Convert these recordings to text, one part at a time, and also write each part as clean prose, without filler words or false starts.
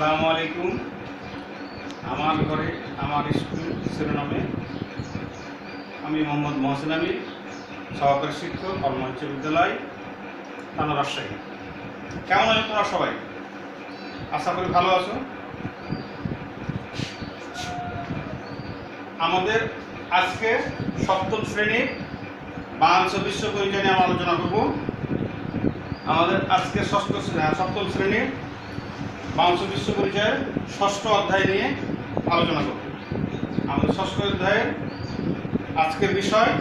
আসসালামু আলাইকুম। আমার ঘরে আমার স্কুল শিরোনামে আমি মোহাম্মদ মহসিন আলী, সহকারী শিক্ষক, কর্ম উচ্চ বিদ্যালয়, থানা রাজশাহী। কেমন আছো তোমরা সবাই? আশা করি ভালো আছো। আমাদের আজকে সপ্তম শ্রেণীর বাংলাদেশ বিশ্ব পরিচয় নিয়ে আমরা আলোচনা করব। আমাদের আজকে সপ্তম শ্রেণীর বাংলাদেশ বিশ্ব পরিচয়ের ষষ্ঠ অধ্যায় নিয়ে আলোচনা করব। আমাদের ষষ্ঠ অধ্যায়ের আজকের বিষয়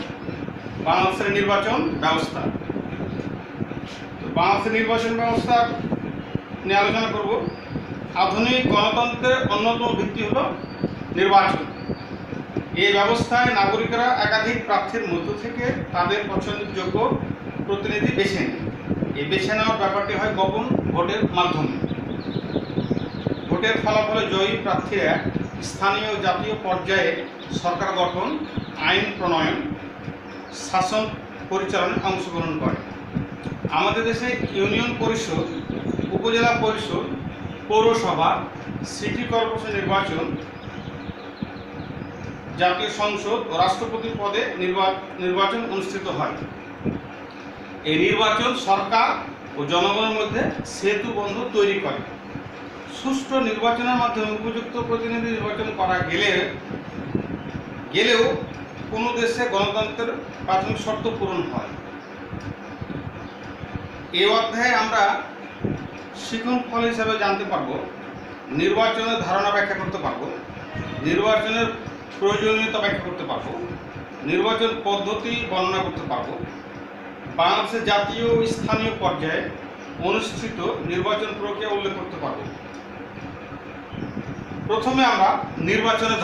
বাংলাদেশের নির্বাচন ব্যবস্থা। বাংলাদেশের নির্বাচন ব্যবস্থা নিয়ে আলোচনা করব। আধুনিক গণতন্ত্রের অন্যতম ভিত্তি হল নির্বাচন। এই ব্যবস্থায় নাগরিকরা একাধিক প্রার্থীর মধ্য থেকে তাদের পছন্দযোগ্য প্রতিনিধি বেছে নেয়। এই বেছে নেওয়ার ব্যাপারটি হয় গোপন ভোটের মাধ্যমে। ভোটের ফলাফলে জয়ী প্রার্থীরা স্থানীয় জাতীয় পর্যায়ে সরকার গঠন, আইন প্রণয়ন, শাসন পরিচালনায় অংশগ্রহণ করে। আমাদের দেশে ইউনিয়ন পরিষদ, উপজেলা পরিষদ, পৌরসভা, সিটি কর্পোরেশন নির্বাচন, জাতীয় সংসদ ও রাষ্ট্রপতি পদে নির্বাচন অনুষ্ঠিত হয়। এই নির্বাচন সরকার ও জনগণের মধ্যে সেতু বন্ধন তৈরি করে। সুষ্ঠু নির্বাচনের মাধ্যমে উপযুক্ত প্রতিনিধি নির্বাচন করা গেলেও কোনো দেশে গণতন্ত্রের প্রাথমিক শর্ত পূরণ হয়। এই অধ্যায়ে আমরা শিখন ফল হিসাবে জানতে পারব, নির্বাচনের ধারণা ব্যাখ্যা করতে পারব, নির্বাচনের প্রয়োজনীয়তা ব্যাখ্যা করতে পারব, নির্বাচন পদ্ধতি বর্ণনা করতে পারব, বাংলাদেশের জাতীয় ও স্থানীয় পর্যায়ে অনুষ্ঠিত নির্বাচন প্রক্রিয়া উল্লেখ করতে পারব। প্রথমে আমরা নির্বাচনের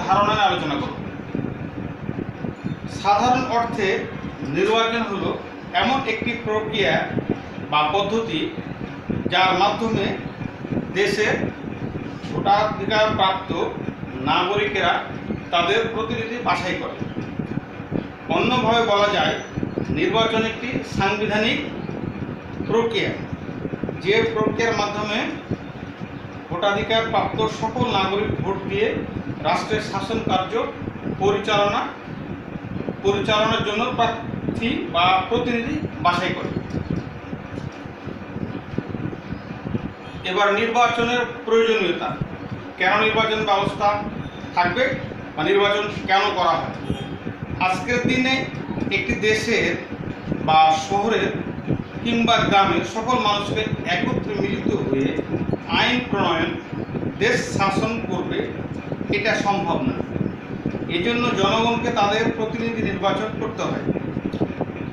ধারণা নিয়ে আলোচনা করব। সাধারণ অর্থে নির্বাচন হলো এমন একটি প্রক্রিয়া বা পদ্ধতি যার মাধ্যমে দেশের ভোটাধিকার প্রাপ্ত নাগরিকেরা তাদের প্রতিনিধি বাছাই করে। অন্যভাবে বলা যায়, নির্বাচন একটি সাংবিধানিক প্রক্রিয়া, যে প্রক্রিয়ার মাধ্যমে ভোটাধিকার প্রাপ্ত সকল নাগরিক ভোট দিয়ে রাষ্ট্রের শাসন কার্য পরিচালনার জন্য প্রার্থী বা প্রতিনিধি বাছাই করে। এবার নির্বাচনের প্রয়োজনীয়তা, কেন নির্বাচন ব্যবস্থা থাকবে বা নির্বাচন কেন করা হয়। আজকের দিনে একটি দেশের বা শহরের কিংবা গ্রামের সকল মানুষকে একত্রে মিলিত হয়ে আইন প্রণয়ন, দেশ শাসন করবে, এটা সম্ভব না। এজন্য জনগণকে তাদের প্রতিনিধি নির্বাচন করতে হয়।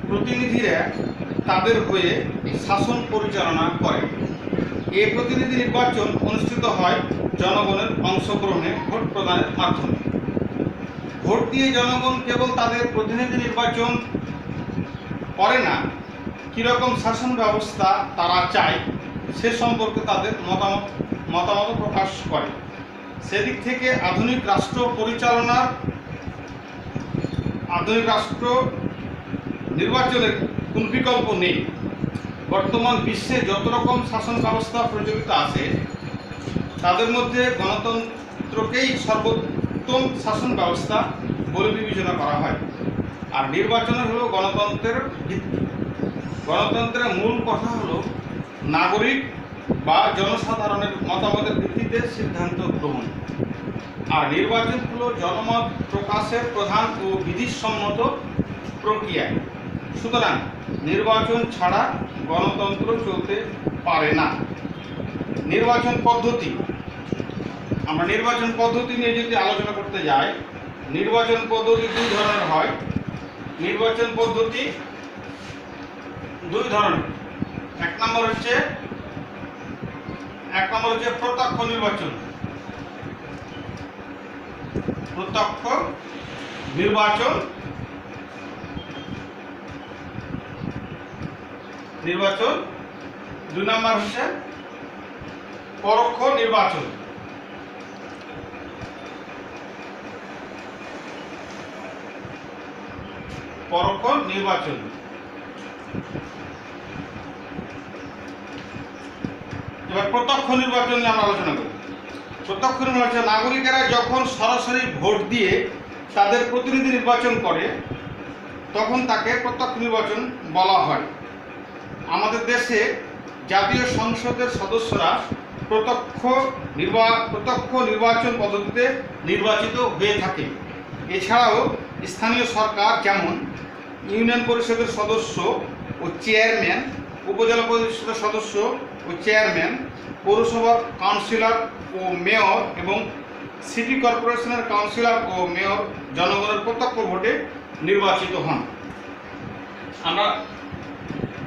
প্রতিনিধিরা তাদের হয়ে শাসন পরিচালনা করে। এই প্রতিনিধি নির্বাচন অনুষ্ঠিত হয় জনগণের অংশগ্রহণে ভোট প্রদানের মাধ্যমে। ভোট দিয়ে জনগণ কেবল তাদের প্রতিনিধি নির্বাচন করে না, কীরকম শাসন ব্যবস্থা তারা চায় সে সম্পর্কে তাদের মতামত প্রকাশ করে। সেদিক থেকে আধুনিক রাষ্ট্র নির্বাচনের কোন বিকল্প নেই। বর্তমান বিশ্বে যত রকম শাসন ব্যবস্থা প্রচলিত আছে তাদের মধ্যে গণতন্ত্রকেই সর্বোত্তম শাসন ব্যবস্থা বলে বিবেচনা করা হয়। আর নির্বাচনের হলো গণতন্ত্রের ভিত্তি। গণতন্ত্রের মূল কথা হলো নাগরিক বা জনসাধারণের মতামতের ভিত্তিতে সিদ্ধান্ত গ্রহণ। আর নির্বাচন হলো জনমত প্রকাশের প্রধান ও বিধিসম্মত প্রক্রিয়া। সুতরাং নির্বাচন ছাড়া গণতন্ত্র চলতে পারে না। নির্বাচন পদ্ধতি, আমরা নির্বাচন পদ্ধতি নিয়ে যদি আলোচনা করতে যাই, নির্বাচন পদ্ধতি দুই ধরনের হয়। নির্বাচন পদ্ধতি দুই ধরনের। এক নম্বর হচ্ছে প্রত্যক্ষ নির্বাচন। দুই নম্বর হচ্ছে পরোক্ষ নির্বাচন। এবার প্রত্যক্ষ নির্বাচন নিয়ে আমরা আলোচনা করি। প্রত্যক্ষ নির্বাচন নাগরিকেরা যখন সরাসরি ভোট দিয়ে তাদের প্রতিনিধি নির্বাচন করে তখন তাকে প্রত্যক্ষ নির্বাচন বলা হয়। আমাদের দেশে জাতীয় সংসদের সদস্যরা প্রত্যক্ষ নির্বাচন পদ্ধতিতে নির্বাচিত হয়ে থাকে। এছাড়াও স্থানীয় সরকার যেমন ইউনিয়ন পরিষদের সদস্য ও চেয়ারম্যান, উপজেলা পরিষদের সদস্য ও চেয়ারম্যান, পৌরসভার কাউন্সিলর ও মেয়র এবং সিটি কর্পোরেশনের কাউন্সিলর ও মেয়র জনগণের প্রত্যক্ষ ভোটে নির্বাচিত হন। আমরা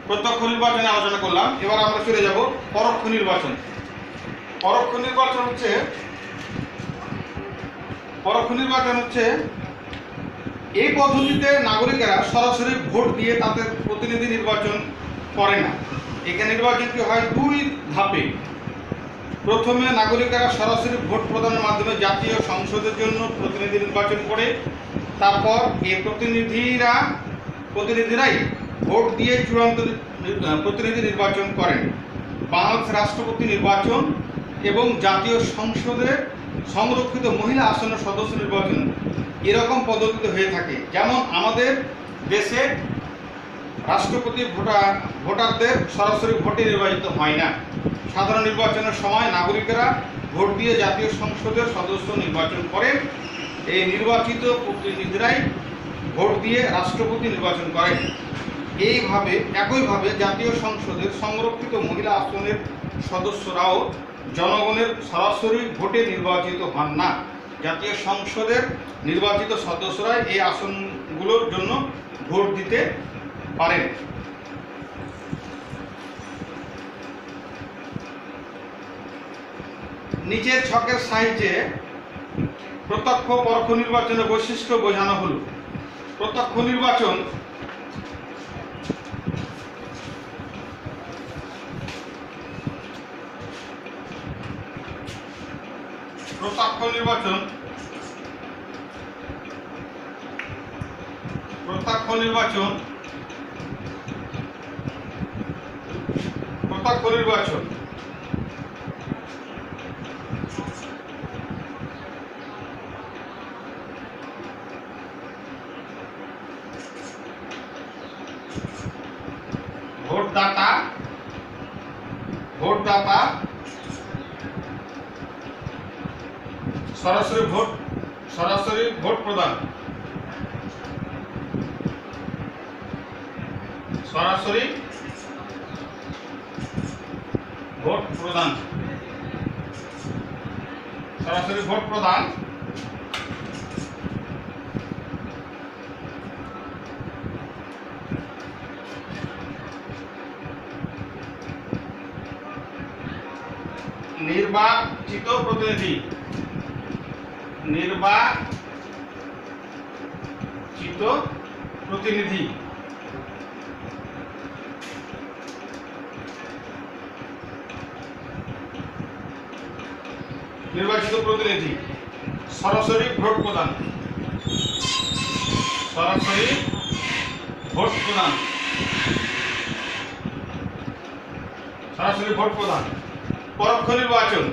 প্রত্যক্ষ নির্বাচনে আলোচনা করলাম। এবার আমরা চলে যাব পরোক্ষ নির্বাচন। পরোক্ষ নির্বাচন হচ্ছে এই পদ্ধতিতে নাগরিকেরা সরাসরি ভোট দিয়ে তাদের প্রতিনিধি নির্বাচন করে না। এখানে নির্বাচনটি হয় দুই ধাপে। প্রথমে নাগরিকেরা সরাসরি ভোট প্রদানের মাধ্যমে জাতীয় সংসদের জন্য প্রতিনিধি নির্বাচন করে, তারপর এই প্রতিনিধিরাই ভোট দিয়ে চূড়ান্ত প্রতিনিধি নির্বাচন করেন। বাংলাদেশ রাষ্ট্রপতি নির্বাচন এবং জাতীয় সংসদের সংরক্ষিত মহিলা আসনের সদস্য নির্বাচন এরকম পদ্ধতিতে হয়ে থাকে। যেমন আমাদের দেশে রাষ্ট্রপতি ভোটারদের সরাসরি ভোটে নির্বাচিত হয় না। সাধারণ নির্বাচনের সময় নাগরিকেরা ভোট দিয়ে জাতীয় সংসদের সদস্য নির্বাচন করেন। এই নির্বাচিত প্রতিনিধিরাই ভোট দিয়ে রাষ্ট্রপতি নির্বাচন করেন। একইভাবে জাতীয় সংসদের সংরক্ষিত মহিলা আসনের সদস্যরাও জনগণের সরাসরি ভোটে নির্বাচিত হন না। জাতীয় সংসদের নির্বাচিত সদস্যরাই এই আসনগুলোর জন্য ভোট দিতে পারেন। নিচের ছকের সাহায্যে প্রত্যক্ষ পরোক্ষ নির্বাচনের বৈশিষ্ট্য বোঝানো হলো। প্রত্যক্ষ নির্বাচন ভোটদাতা সরাসরি ভোট প্রদান নির্বাচিত প্রতিনিধি নির্বাচিত প্রতিনিধি সরাসরি ভোট প্রদান পরোক্ষ নির্বাচন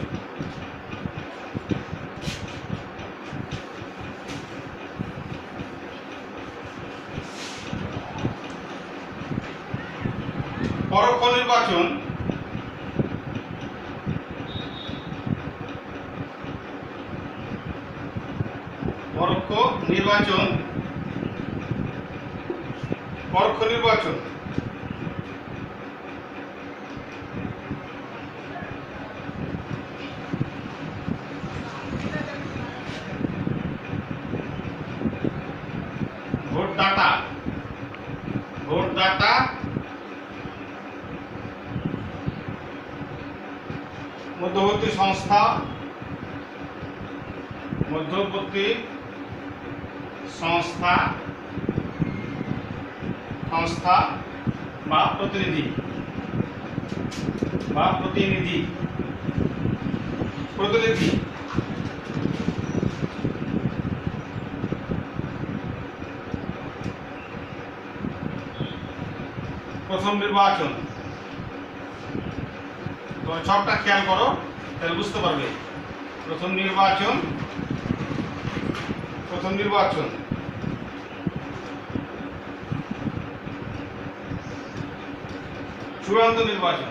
ভোটদাতা মধ্যবর্তী সংস্থা বা প্রতিনিধি প্রথম নির্বাচন তোমরা ছকটা খেয়াল করো, তাহলে বুঝতে পারবে। প্রথম নির্বাচন, চূড়ান্ত নির্বাচন,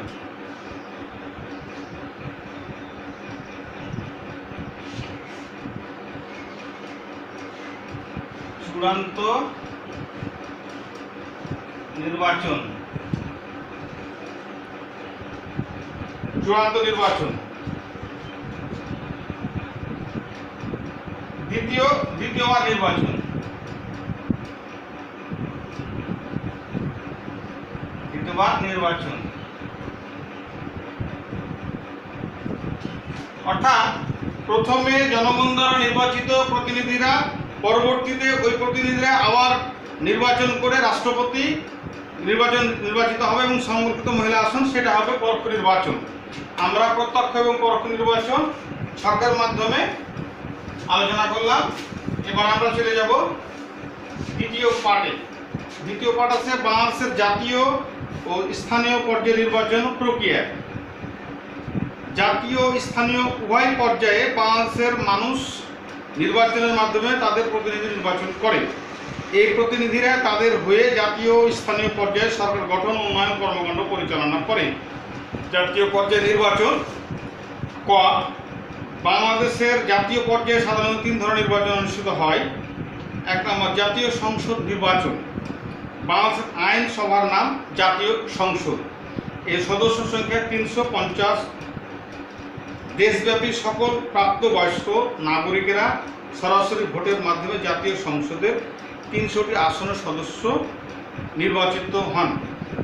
দ্বিতীয়বার নির্বাচন, অর্থাৎ প্রথমে জনগণ দ্বারা নির্বাচিত প্রতিনিধিরা, পরবর্তীতে ওই প্রতিনিধিরা আবার নির্বাচন করে রাষ্ট্রপতি নির্বাচিত হবে এবং সংরক্ষিত মহিলা আসন, সেটা হবে পরোক্ষ নির্বাচন। আমরা প্রত্যক্ষ এবং পরোক্ষ নির্বাচন ছকের মাধ্যমে আলোচনা করলাম। এবার আমরা চলে যাব দ্বিতীয় পার্টে। দ্বিতীয় পার্ট আছে বাংলাদেশের জাতীয় ও স্থানীয় পর্যায়ে নির্বাচন প্রক্রিয়া। জাতীয় স্থানীয় উভয় পর্যায়ে বাংলাদেশের মানুষ নির্বাচনের মাধ্যমে তাদের প্রতিনিধি নির্বাচন করে। এই প্রতিনিধিরা তাদের হয়ে জাতীয় স্থানীয় পর্যায়ে সরকার গঠন ও উন্নয়ন কর্মকাণ্ড পরিচালনা করে। জাতীয় পর্যায়ে নির্বাচন। ক, বাংলাদেশের জাতীয় পর্যায়ে সাধারণত 3 ধরনের নির্বাচন অনুষ্ঠিত হয়। 1 নম্বর জাতীয় সংসদ নির্বাচন। বাংলাদেশের আইনসভার নাম জাতীয় সংসদ। এর সদস্য সংখ্যা 350। দেশব্যাপী সকল প্রাপ্তবয়স্ক নাগরিকেরা সরাসরি ভোটের মাধ্যমে জাতীয় সংসদের 300টি আসনের সদস্য নির্বাচিত হন।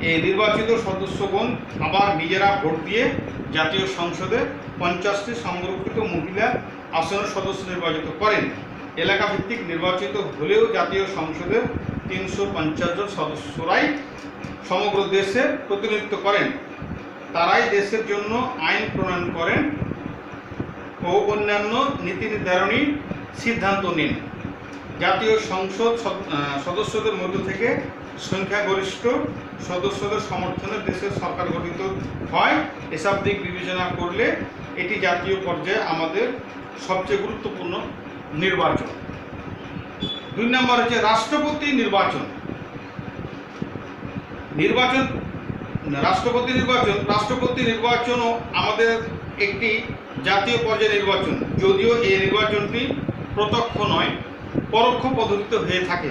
এই নির্বাচিত সদস্যগণ আবার নিজেরা ভোট দিয়ে জাতীয় সংসদে 50টি সংরক্ষিত মহিলা আসনের সদস্য নির্বাচিত করেন। এলাকা ভিত্তিক নির্বাচিত হলেও জাতীয় সংসদের 350 জন সদস্যরাই সমগ্র দেশের প্রতিনিধিত্ব করেন। তারাই দেশের জন্য আইন প্রণয়ন করেন ও অন্যান্য নীতি নির্ধারণী সিদ্ধান্ত নেন। জাতীয় সংসদ সদস্যদের মধ্য থেকে সংখ্যাগরিষ্ঠ সদস্যদের সমর্থনে দেশের সরকার গঠিত হয়। এসব দিক বিবেচনা করলে এটি জাতীয় পর্যায়ে আমাদের সবচেয়ে গুরুত্বপূর্ণ নির্বাচন। 2 নম্বর হচ্ছে রাষ্ট্রপতি নির্বাচন। রাষ্ট্রপতি নির্বাচনও আমাদের একটি জাতীয় পর্যায়ে নির্বাচন, যদিও এই নির্বাচনটি প্রত্যক্ষ নয়, পরোক্ষ পদ্ধতিতে হয়ে থাকে।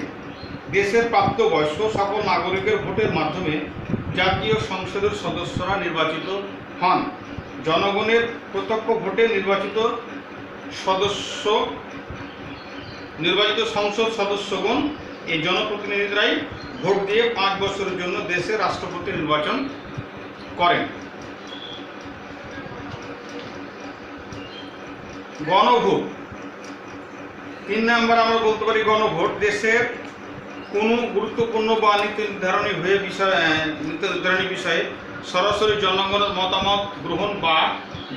দেশের প্রাপ্তবয়স্ক সকল নাগরিকের ভোটের মাধ্যমে জাতীয় সংসদের সদস্যরা নির্বাচিত হন। জনগণের প্রত্যক্ষ ভোটে নির্বাচিত সংসদ সদস্যগণ এই জনপ্রতিনিধিরাই ভোট দিয়ে 5 বছরের জন্য দেশের রাষ্ট্রপতি নির্বাচন করেন। গণভোট। 3 নম্বর আমরা বলতে পারি গণভোট। দেশের কোনো গুরুত্বপূর্ণ বা নীতি নির্ধারণী বিষয়ে সরাসরি জনগণের মতামত গ্রহণ বা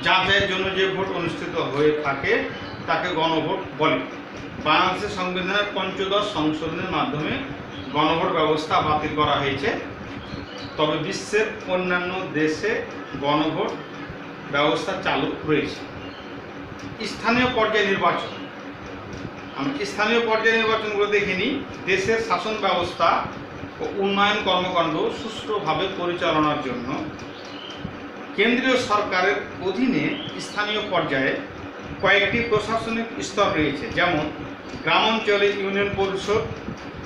যাচাইয়ের জন্য যে ভোট অনুষ্ঠিত হয়ে থাকে তাকে গণভোট বলে। বাংলাদেশের সংবিধানের 15 সংশোধনের মাধ্যমে গণভোট ব্যবস্থা বাতিল করা হয়েছে, তবে বিশ্বের অন্যান্য দেশে গণভোট ব্যবস্থা চালু রয়েছে। স্থানীয় পর্যায়ে নির্বাচন। আমরা স্থানীয় পর্যায়ে নির্বাচনগুলো দেখে নিই। দেশের শাসন ব্যবস্থা ও উন্নয়ন কর্মকাণ্ড সুষ্ঠুভাবে পরিচালনার জন্য কেন্দ্রীয় সরকারের অধীনে স্থানীয় পর্যায়ে কয়েকটি প্রশাসনিক স্তর রয়েছে, যেমন গ্রামাঞ্চলে ইউনিয়ন পরিষদ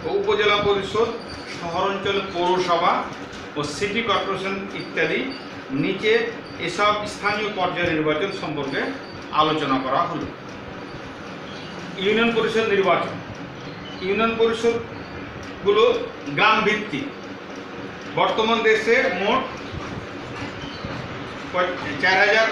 ও উপজেলা পরিষদ, শহরাঞ্চলে পৌরসভা ও সিটি কর্পোরেশন ইত্যাদি। নিচে এসব স্থানীয় পর্যায়ে নির্বাচন সম্পর্কে আলোচনা করা হলো। ইউনিয়ন পরিষদ নির্বাচন। ইউনিয়ন পরিষদগুলো গ্রাম ভিত্তিক। বর্তমান দেশে মোট 4000